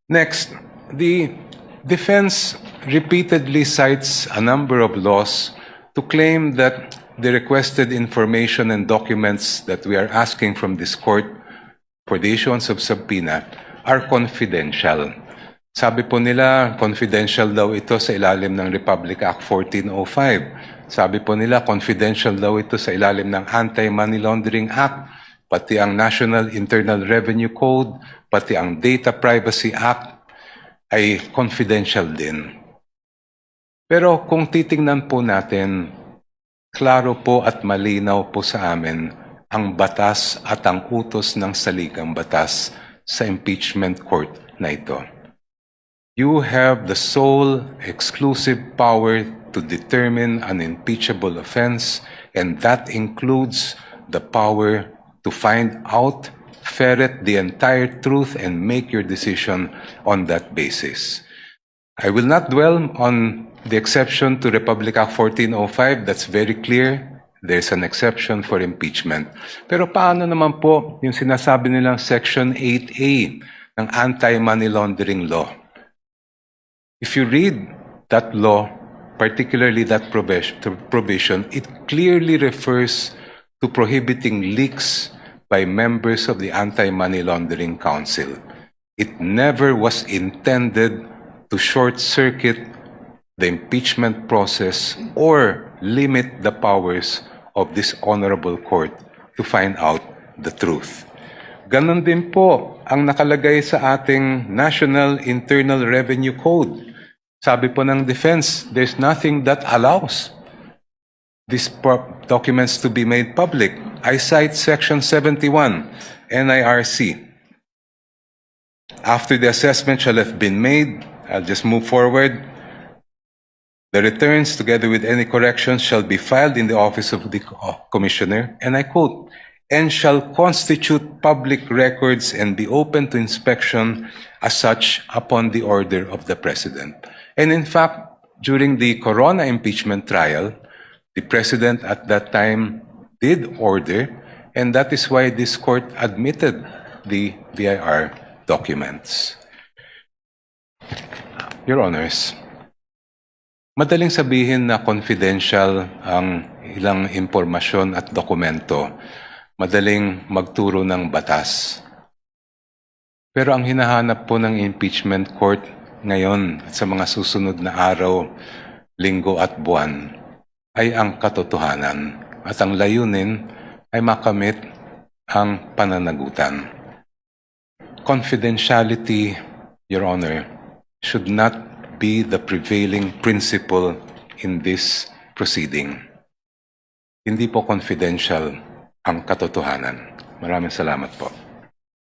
Next, the defense repeatedly cites a number of laws to claim that the requested information and documents that we are asking from this court for the issuance of subpoena are confidential. Sabi po nila, confidential daw ito sa ilalim ng Republic Act 1405. Sabi po nila, confidential daw ito sa ilalim ng Anti-Money Laundering Act, pati ang National Internal Revenue Code, pati ang Data Privacy Act ay confidential din. Pero kung titingnan po natin, klaro po at malinaw po sa amin ang batas at ang utos ng saligang batas sa impeachment court na ito. You have the sole exclusive power to determine an impeachable offense, and that includes the power to find out, ferret the entire truth, and make your decision on that basis. I will not dwell on the exception to Republic Act 1405. That's very clear. There's an exception for impeachment. Pero paano naman po yung sinasabi nilang Section 8A ng Anti-Money Laundering Law? If you read that law, particularly that provision, it clearly refers to prohibiting leaks by members of the Anti-Money Laundering Council. It never was intended to short-circuit the impeachment process or limit the powers of this honorable court to find out the truth. Ganon din po ang nakalagay sa ating National Internal Revenue Code. Sabi po ng defense, there's nothing that allows these documents to be made public. I cite Section 71, NIRC. After the assessment shall have been made, I'll just move forward. The returns, together with any corrections, shall be filed in the office of the commissioner, and I quote, and shall constitute public records and be open to inspection as such upon the order of the President. And in fact, during the Corona impeachment trial, the President at that time did order, and that is why this court admitted the BIR documents. Your Honors, madaling sabihin na confidential ang ilang impormasyon at dokumento. Madaling magturo ng batas. Pero ang hinahanap po ng impeachment court ngayon at sa mga susunod na araw, linggo at buwan ay ang katotohanan. At ang layunin ay makamit ang pananagutan. Confidentiality, Your Honor, should not be the prevailing principle in this proceeding. Hindi po confidential ang katotohanan. Maraming salamat po.